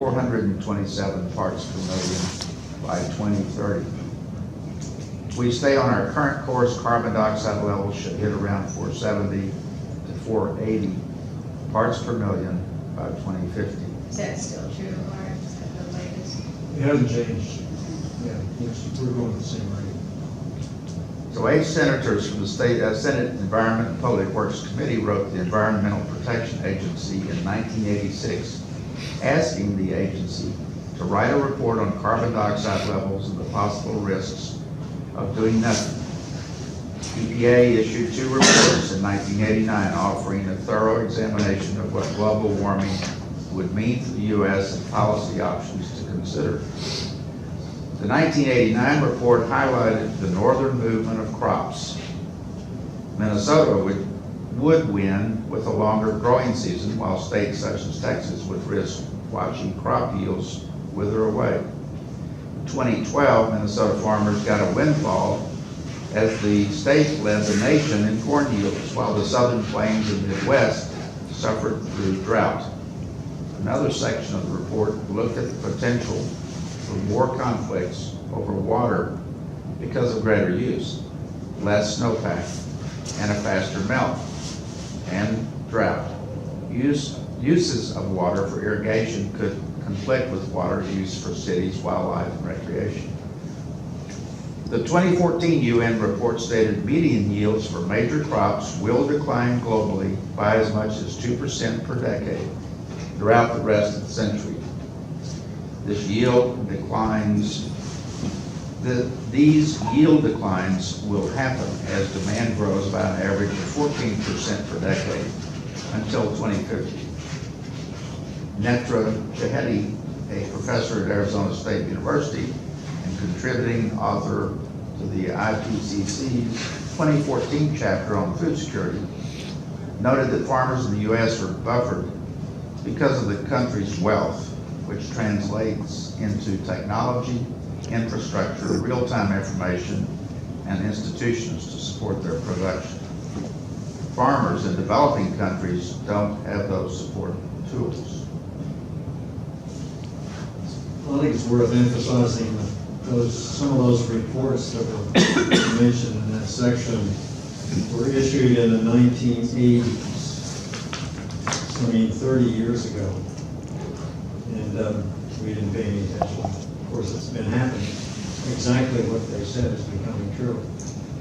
427 parts per million by 2030. If we stay on our current course, carbon dioxide levels should hit around 470 to 480 parts per million by 2050. Is that still true, or is that the latest? It hasn't changed. Yeah, we're going at the same rate. So 8 senators from the Senate Environment and Public Works Committee wrote the Environmental Protection Agency in 1986, asking the agency to write a report on carbon dioxide levels and the possible risks of doing nothing. EPA issued 2 reports in 1989 offering a thorough examination of what global warming would mean for the U.S. and policy options to consider. The 1989 report highlighted the northern movement of crops. Minnesota would win with a longer growing season, while states such as Texas would risk watching crop yields wither away. In 2012, Minnesota farmers got a windfall as the state led the nation in corn yields, while the southern plains and Midwest suffered through drought. Another section of the report looked at the potential for more conflicts over water because of greater use, less snowpack, and a faster melt, and drought. Uses of water for irrigation could conflict with water use for cities, wildlife, and recreation. The 2014 UN report stated median yields for major crops will decline globally by as much as 2% per decade throughout the rest of the century. These yield declines will happen as demand grows by an average of 14% per decade until 2050. Netra Chehedi, a professor at Arizona State University and contributing author to the IPCC's 2014 chapter on food security, noted that farmers in the U.S. are buffered because of the country's wealth, which translates into technology, infrastructure, real-time information, and institutions to support their production. Farmers in developing countries don't have those support tools. Well, I think it's worth emphasizing that some of those reports that were mentioned in that section were issued in the 1980s. So, I mean, 30 years ago. And we didn't pay any attention. Of course, it's been happening. Exactly what they said is becoming true,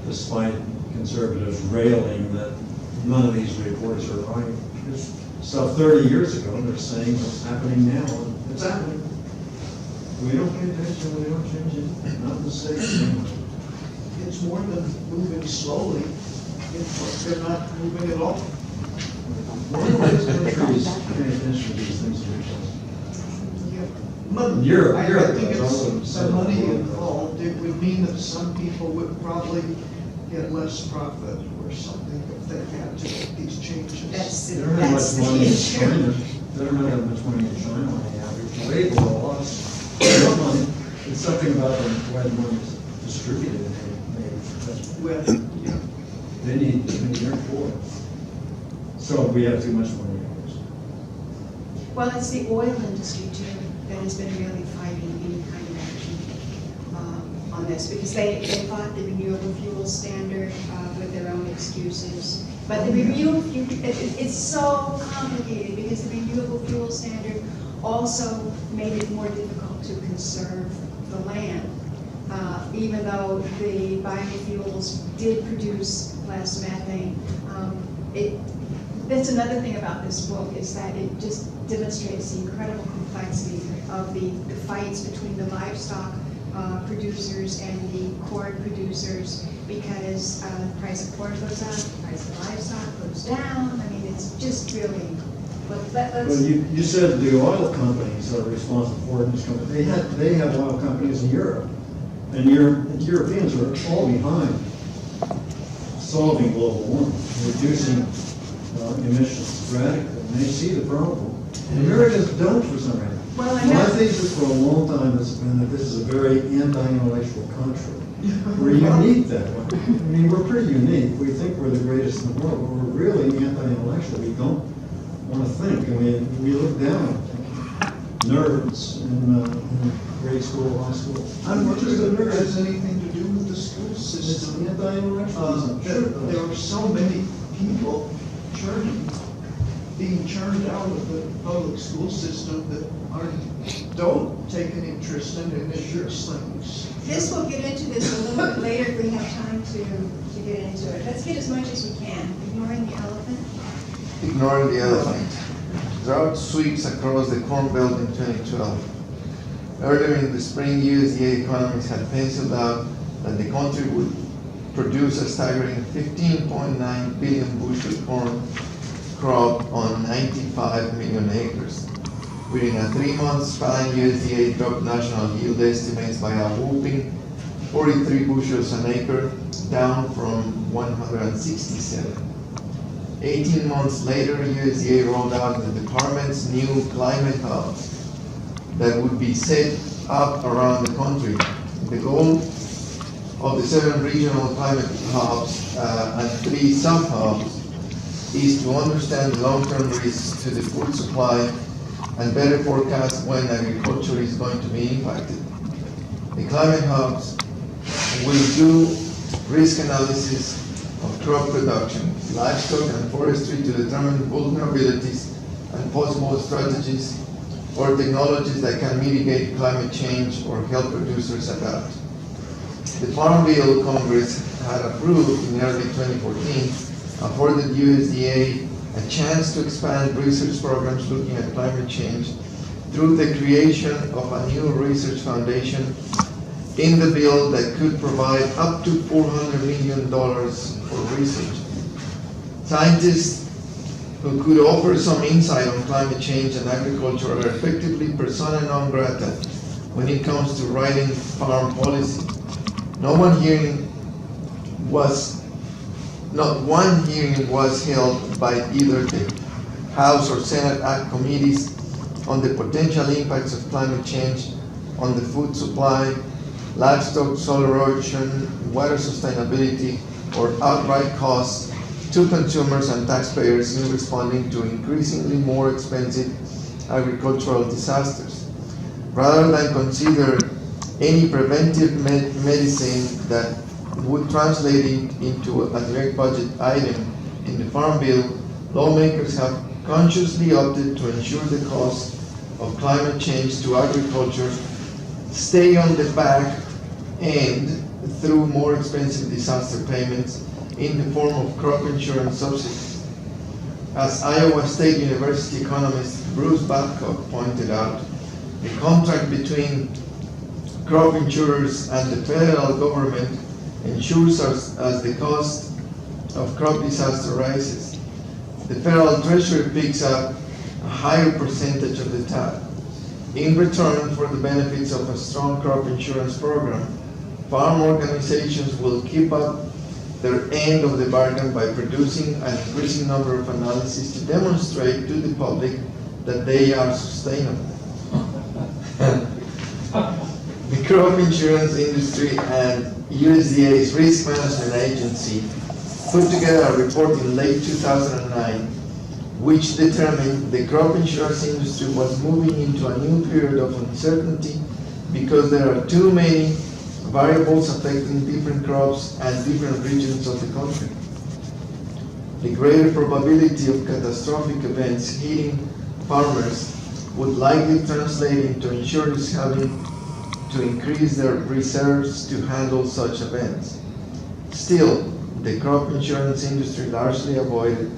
despite conservatives railing that none of these reports are right. There's stuff 30 years ago, they're saying what's happening now, and it's happening. We don't pay attention, we don't change it, not the same. It's more than moving slowly, they're not moving at all. One of those countries pay attention to these things. I think it's some money involved. It would mean that some people would probably get less profit or something if they had to make these changes. That's They don't have much the money in issue. China. They don't have much money in China on the average. Way below us. No money. It's something about the way the money is distributed. Well, yeah. They need their poor. So we have too much money. Well, it's the oil industry too that has been really fighting any kind of action on this, because they fought the renewable fuel standard with their own excuses. But the renewable fuel, it's so complicated because the renewable fuel standard also made it more difficult to conserve the land. Even though the biofuels did produce less methane, that's another thing about this book, is that it just demonstrates the incredible complexity of the fights between the livestock producers and the corn producers, because the price of corn goes up, the price of livestock goes down. I mean, it's just really. Well, you said the oil companies are responsible for it in this country. They have oil companies in Europe, and Europeans are all behind solving global warming, reducing emissions radically, and they see the problem. And Americans don't for some reason. Well, My thesis for a long time has been that this is a very anti-intellectual country. We're unique that way. I mean, we're pretty unique. We think we're the greatest in the world, but we're really anti-intellectual. We don't want to think. I mean, we look down on thinking. nerds in grade school, high school. I'm wondering if it has anything to do with the school system. There are so many people being churned out of the public school system that don't take an interest in insurance things. This, we'll get into this a little bit later if we have time to get into it. Let's get as much as we can, ignoring the elephant. Ignoring the elephant. Drought sweeps across the Corn Belt in 2012. Earlier in the spring, USDA economists had penciled out that the country would produce a staggering 15.9 billion bushel corn crop on 95 million acres. Within a 3-month span, USDA dropped national yield estimates by a whopping 43 bushels an acre, down from 167. 18 months later, USDA rolled out the department's new climate hubs that would be set up around the country. The goal of the 7 regional climate hubs and 3 sub-hubs is to understand the long-term risks to the food supply and better forecast when agriculture is going to be impacted. The climate hubs will do risk analysis of crop production, livestock and forestry to determine vulnerabilities and possible strategies or technologies that can mitigate climate change or help producers adapt. The Farm Bill Congress had approved in early 2014 afforded USDA a chance to expand research programs looking at climate change through the creation of a new research foundation in the bill that could provide up to $400 million for research. Scientists who could offer some insight on climate change and agriculture are effectively persona non grata when it comes to writing farm policy. Not one hearing was held by either the House or Senate Ag committees on the potential impacts of climate change on the food supply, livestock, soil erosion, water sustainability, or outright costs to consumers and taxpayers in responding to increasingly more expensive agricultural disasters. Rather than consider any preventive medicine that would translate into a direct budget item in the Farm Bill, lawmakers have consciously opted to ensure the cost of climate change to agriculture stay on the back end through more expensive disaster payments in the form of crop insurance subsidies. As Iowa State University economist Bruce Babcock pointed out, the contract between crop insurers and the federal government ensures as the cost of crop disaster rises, the federal treasury picks up a higher percentage of the tab. In return for the benefits of a strong crop insurance program, farm organizations will keep up their end of the bargain by producing an increasing number of analyses to demonstrate to the public that they are sustainable. The crop insurance industry and USDA's risk management agency put together a report in late 2009 which determined the crop insurance industry was moving into a new period of uncertainty because there are too many variables affecting different crops and different regions of the country. The greater probability of catastrophic events hitting farmers would likely translate into insurers having to increase their reserves to handle such events. Still, the crop insurance industry largely avoided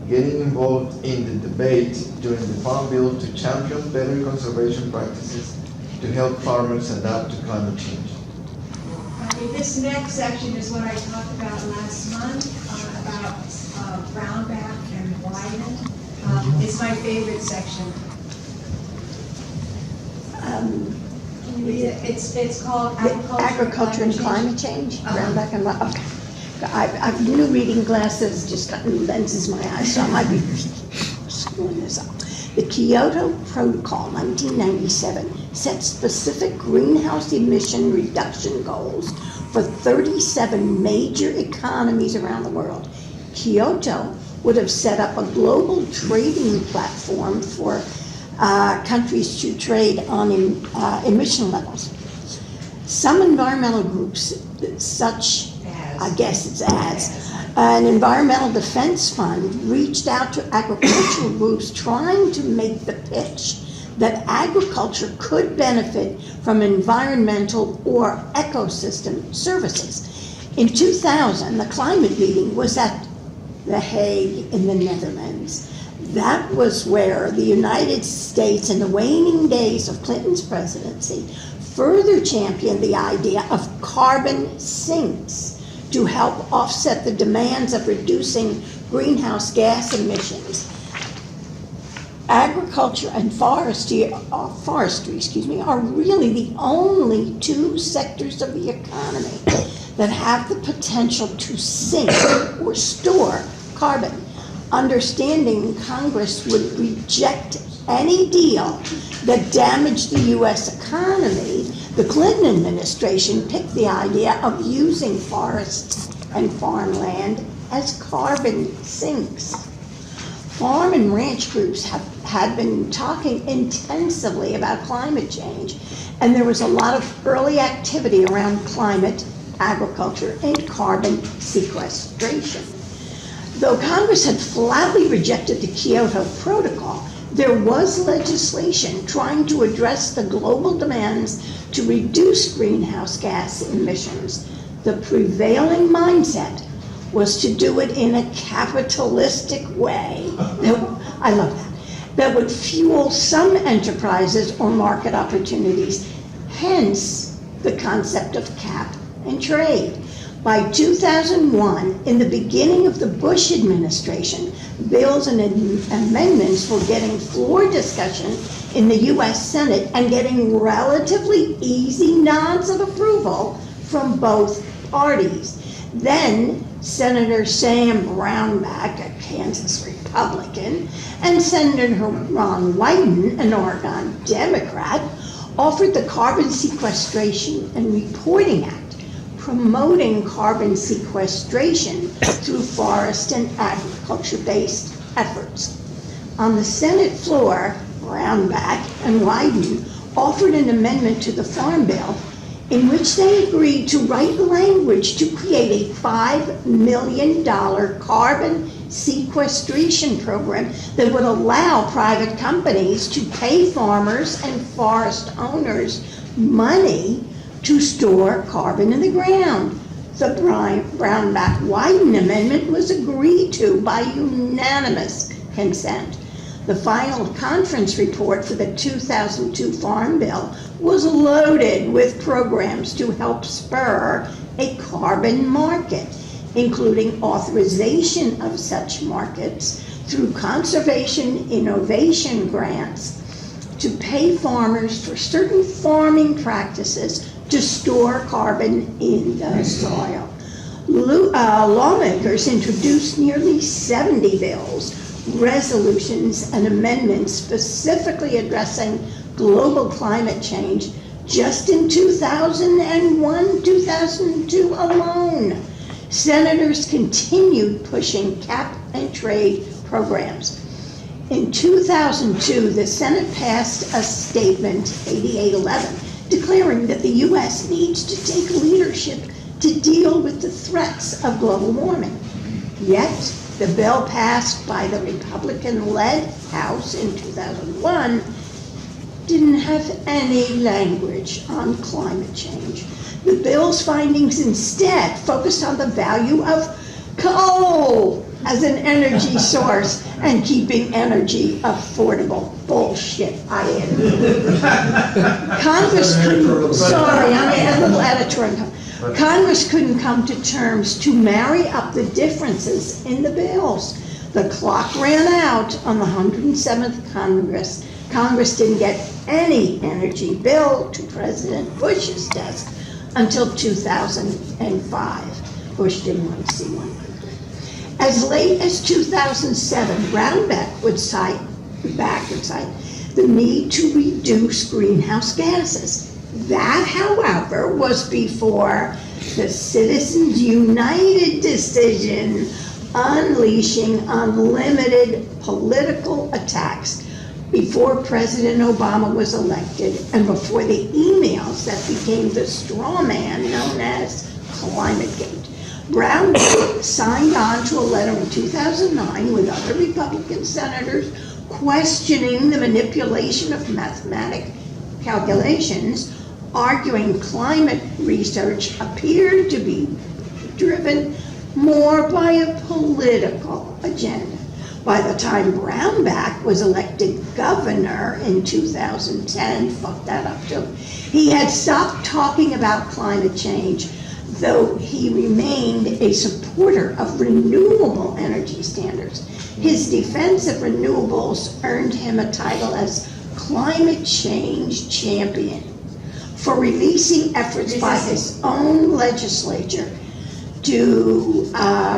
getting involved in the debate during the Farm Bill to champion better conservation practices to help farmers adapt to climate change. This next section is what I talked about last month, about brownback and widen. It's my favorite section. Can you read it? It's called Agriculture and Climate Change. Brownback and okay. I've new reading glasses, just got new lenses in my eyes, so I might be screwing this up. The Kyoto Protocol, 1997, set specific greenhouse emission reduction goals for 37 major economies around the world. Kyoto would have set up a global trading platform for countries to trade on emission levels. Some environmental groups, such, I guess it's as, an environmental defense fund reached out to agricultural groups trying to make the pitch that agriculture could benefit from environmental or ecosystem services. In 2000, the climate meeting was at The Hague in the Netherlands. That was where the United States, in the waning days of Clinton's presidency, further championed the idea of carbon sinks to help offset the demands of reducing greenhouse gas emissions. Agriculture and forestry are really the only two sectors of the economy that have the potential to sink or store carbon. Understanding Congress would reject any deal that damaged the U.S. economy, the Clinton administration picked the idea of using forests and farmland as carbon sinks. Farm and ranch groups had been talking intensively about climate change, and there was a lot of early activity around climate, agriculture, and carbon sequestration. Though Congress had flatly rejected the Kyoto Protocol, there was legislation trying to address the global demands to reduce greenhouse gas emissions. The prevailing mindset was to do it in a capitalistic way. I love that. That would fuel some enterprises or market opportunities, hence the concept of cap and trade. By 2001, in the beginning of the Bush administration, bills and amendments were getting floor discussion in the U.S. Senate and getting relatively easy nods of approval from both parties. Then Senator Sam Brownback, a Kansas Republican, and Senator Ron Wyden, an Oregon Democrat, offered the Carbon Sequestration and Reporting Act, promoting carbon sequestration through forest and agriculture-based efforts. On the Senate floor, Brownback and Wyden offered an amendment to the Farm Bill in which they agreed to write language to create a $5 million carbon sequestration program that would allow private companies to pay farmers and forest owners money to store carbon in the ground. The Brownback-Wyden amendment was agreed to by unanimous consent. The final conference report for the 2002 Farm Bill was loaded with programs to help spur a carbon market, including authorization of such markets through conservation innovation grants to pay farmers for certain farming practices to store carbon in the soil. Lawmakers introduced nearly 70 bills, resolutions, and amendments specifically addressing global climate change just in 2001-2002 alone. Senators continued pushing cap and trade programs. In 2002, the Senate passed a statement, 8811, declaring that the U.S. needs to take leadership to deal with the threats of global warming. Yet, the bill passed by the Republican-led House in 2001 didn't have any language on climate change. The bill's findings instead focused on the value of coal as an energy source and keeping energy affordable. Bullshit, I added. Congress couldn't, sorry, I'm a little editorial. Congress couldn't come to terms to marry up the differences in the bills. The clock ran out on the 107th Congress. Congress didn't get any energy bill to President Bush's desk until 2005. Bush didn't want to see one. As late as 2007, Brownback would cite the need to reduce greenhouse gases. That, however, was before the Citizens United decision unleashing unlimited political attacks before President Obama was elected and before the emails that became the straw man known as ClimateGate. Brown signed on to a letter in 2009 with other Republican senators questioning the manipulation of mathematic calculations, arguing climate research appeared to be driven more by a political agenda. By the time Brownback was elected governor in 2010, fuck that up too, he had stopped talking about climate change, though he remained a supporter of renewable energy standards. His defense of renewables earned him a title as climate change champion for releasing efforts by his own legislature to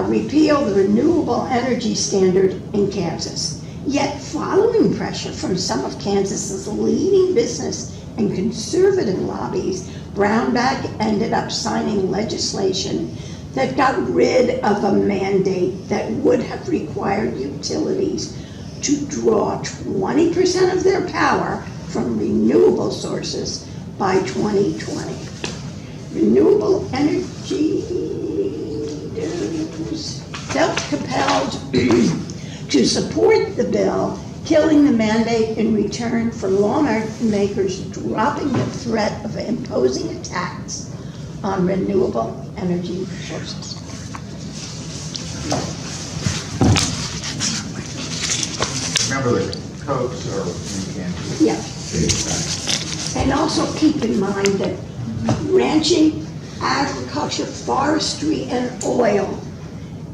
repeal the renewable energy standard in Kansas. Yet following pressure from some of Kansas's leading business and conservative lobbies, Brownback ended up signing legislation that got rid of a mandate that would have required utilities to draw 20% of their power from renewable sources by 2020. Renewable energy felt compelled to support the bill, killing the mandate in return for lawmakers dropping the threat of imposing a tax on renewable energy sources. Remember the Cokes are in Kansas. Yeah. And also keep in mind that ranching, agriculture, forestry, and oil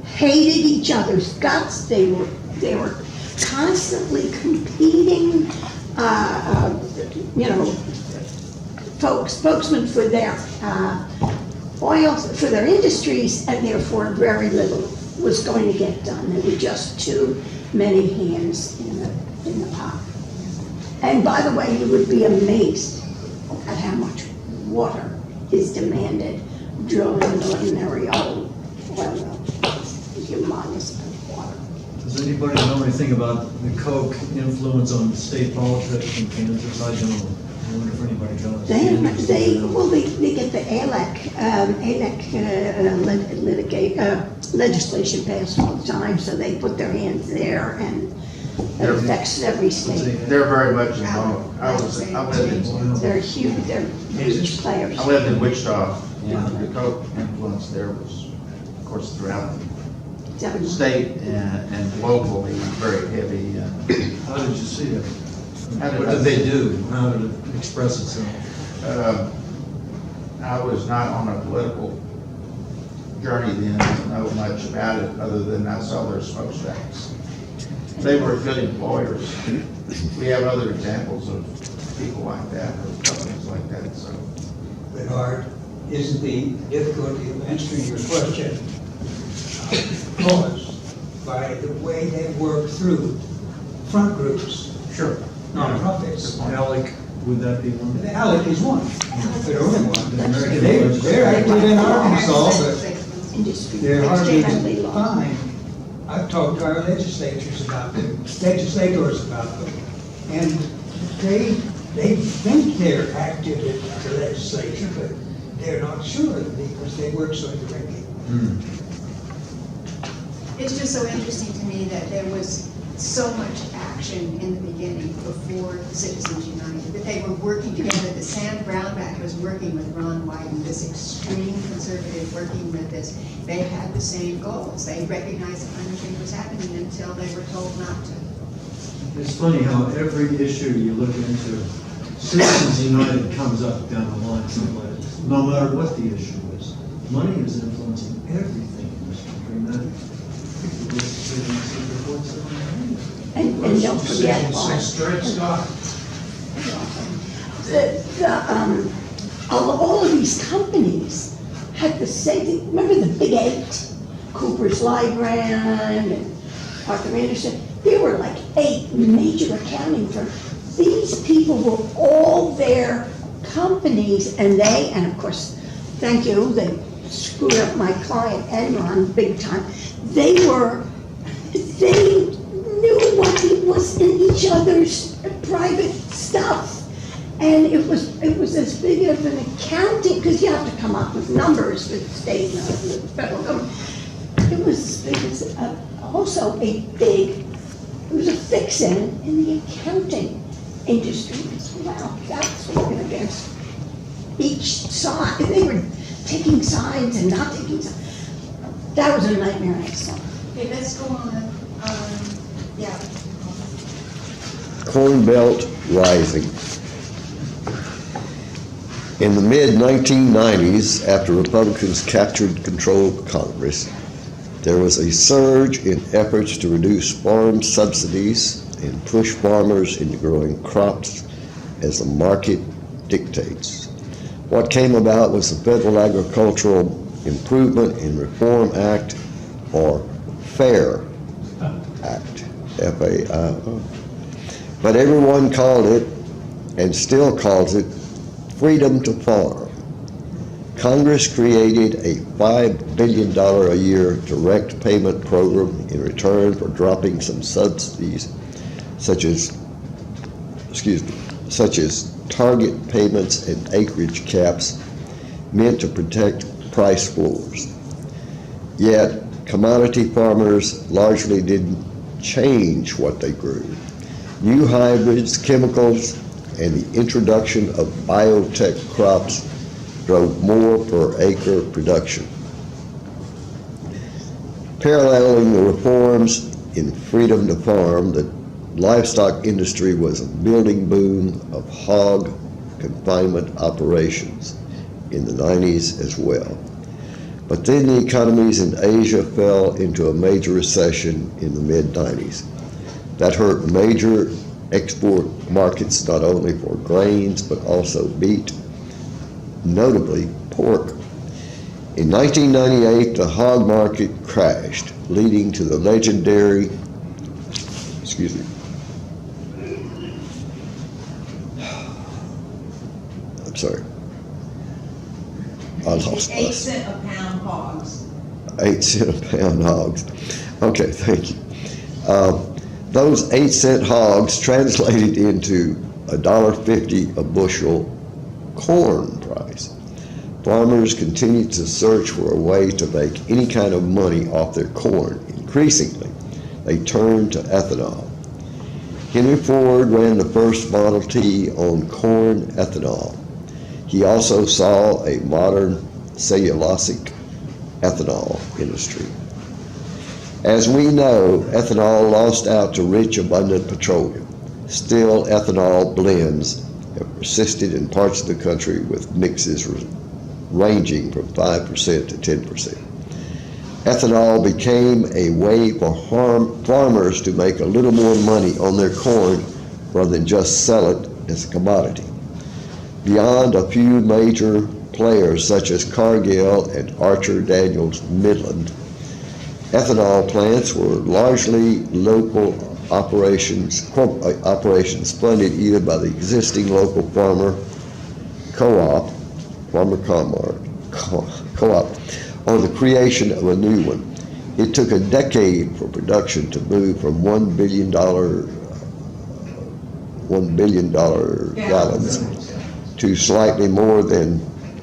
hated each other's guts. They were constantly competing, spokesmen for their oil, for their industries, and therefore very little was going to get done. There were just too many hands in the pot. And by the way, you would be amazed at how much water is demanded drilling an ordinary oil well. It's humongous water. Does anybody know anything about the Coke influence on state politics in Kansas? I don't. I wonder if anybody does. They get the legislation passed all the time, so they put their hands there, and it affects every state. They're very much involved. I lived in, They're huge players. I lived in Wichita, and the Coke influence there was, of course, throughout the state and locally very heavy. How did you see it? How What did they do? How did it express itself? I was not on a political journey then, I didn't know much about it, other than I saw their smokestacks. They were good employers. We have other examples of people like that, or companies like that, so. But Art, isn't the difficulty of answering your question caused by the way they work through front groups, Sure. nonprofits? ALEC, would that be one? The ALEC is one, but only one. The American They're active in Arkansas, but Industry, they're hardly extremely to long. find. I've talked to our legislators about them, legislators about them, and they think they're active in the legislature, but they're not sure because they work so directly. It's just so interesting to me that there was so much action in the beginning before Citizens United, that they were working together, that Sam Brownback was working with Ron Wyden, this extreme conservative working with this. They had the same goals. They recognized that climate change was happening until they were told not to. It's funny how every issue you look into, Citizens United comes up down the line someplace, no matter what the issue is. Money is influencing everything in this country, and that the decisions reports that And don't forget, all of these companies had the same thing. Remember the Big Eight? Cooper's Lybrand and Arthur Anderson? There were like 8 major accounting firms. These people were all their companies, and of course, thank you, they screwed up my client Enron big time. They knew what the was in each other's private stuff. And it was as big of an accounting, because you have to come up with numbers with the state and the federal government. It was also it was a fix-in the accounting industry as well. That's working against each side. They were taking sides and not taking sides. That was a nightmare I saw. Okay, let's go on. Yeah. Corn Belt rising. In the mid-1990s, after Republicans captured control of Congress, there was a surge in efforts to reduce farm subsidies and push farmers into growing crops as the market dictates. What came about was the Federal Agricultural Improvement and Reform Act, or FAIR Act, F-A-I-R. But everyone called it, and still calls it, freedom to farm. Congress created a $5 billion a year direct payment program in return for dropping some subsidies, such as target payments and acreage caps meant to protect price floors. Yet, commodity farmers largely didn't change what they grew. New hybrids, chemicals, and the introduction of biotech crops drove more per acre production. Paralleling the reforms in freedom to farm, the livestock industry was a building boom of hog confinement operations in the 90s as well. But then the economies in Asia fell into a major recession in the mid-90s. That hurt major export markets not only for grains but also meat, notably pork. In 1998, the hog market crashed, leading to the legendary, I'm sorry, I lost 8 cents a pound hogs. 8 cent a pound hogs. Okay, thank you. Those 8 cent hogs translated into $1.50 a bushel corn price. Farmers continued to search for a way to make any kind of money off their corn. Increasingly, they turned to ethanol. Henry Ford ran the first Model T on corn ethanol. He also saw a modern cellulosic ethanol industry. As we know, ethanol lost out to rich, abundant petroleum. Still, ethanol blends have persisted in parts of the country with mixes ranging from 5% to 10%. Ethanol became a way for farmers to make a little more money on their corn rather than just sell it as a commodity. Beyond a few major players such as Cargill and Archer Daniels Midland, ethanol plants were largely local operations funded either by the existing local farmer co-op, or the creation of a new one. It took a decade for production to move from $1 billion gallons to slightly more than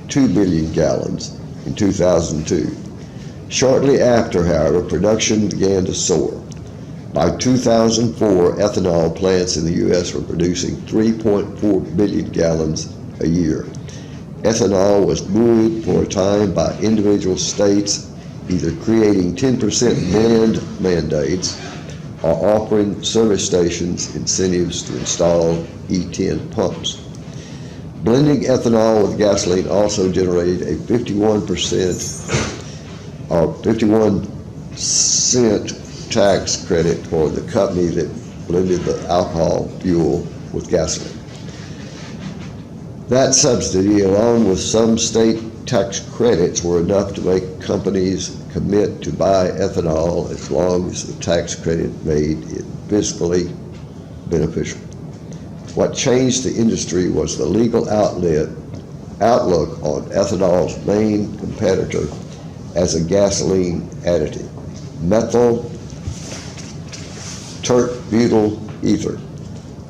2 billion gallons in 2002. Shortly after, however, production began to soar. By 2004, ethanol plants in the U.S. were producing 3.4 billion gallons a year. Ethanol was buoyed for a time by individual states either creating 10% blend mandates or offering service stations incentives to install E10 pumps. Blending ethanol with gasoline also generated a 51 cent tax credit for the company that blended the alcohol fuel with gasoline. That subsidy, along with some state tax credits, were enough to make companies commit to buy ethanol as long as the tax credit made it fiscally beneficial. What changed the industry was the legal outlook on ethanol's main competitor as a gasoline additive, methyl tert-butyl ether,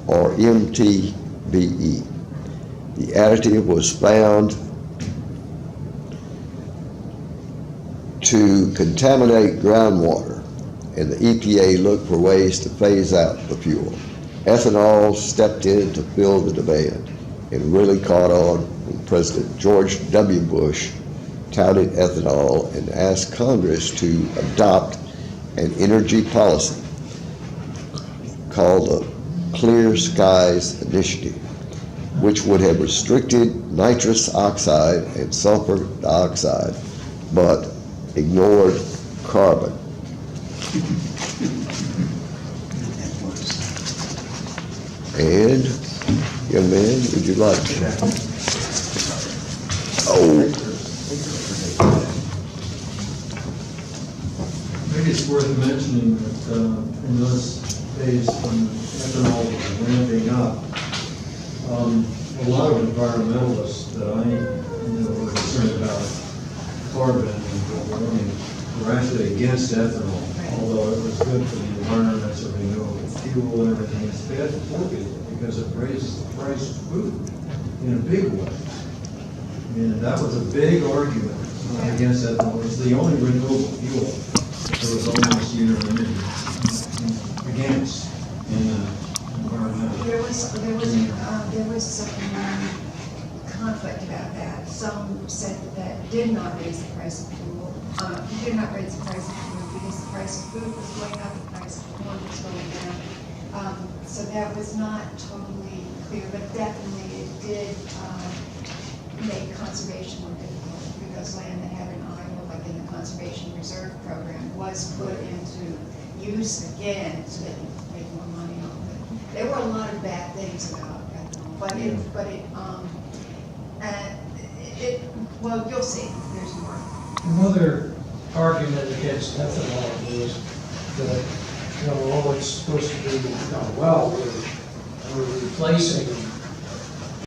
or MTBE. The additive was found to contaminate groundwater, and the EPA looked for ways to phase out the fuel. Ethanol stepped in to fill the demand and really caught on when President George W. Bush touted ethanol and asked Congress to adopt an energy policy called the Clear Skies Initiative, which would have restricted nitrous oxide and sulfur dioxide, but ignored carbon. And, young man, would you like to? Oh, I think it's worth mentioning that in those days when ethanol was ramping up, a lot of environmentalists that I knew were concerned about carbon and warming were actually against ethanol, although it was good for the environment as a renewable fuel and everything. It's bad for people because it raises the price of food in a big way. And that was a big argument against ethanol. It was the only renewable fuel that was almost unanimity against in environmental. There was some conflict about that. Some said that did not raise the price of fuel, did not raise the price of food because the price of food was going up, the price of corn was going down. So that was not totally clear, but definitely it did make conservation more difficult because land that had an Iowa, like in the Conservation Reserve Program, was put into use again so they could make more money off it. There were a lot of bad things about ethanol, well, you'll see, there's more. Another argument against ethanol is that, it's supposed to be, we're replacing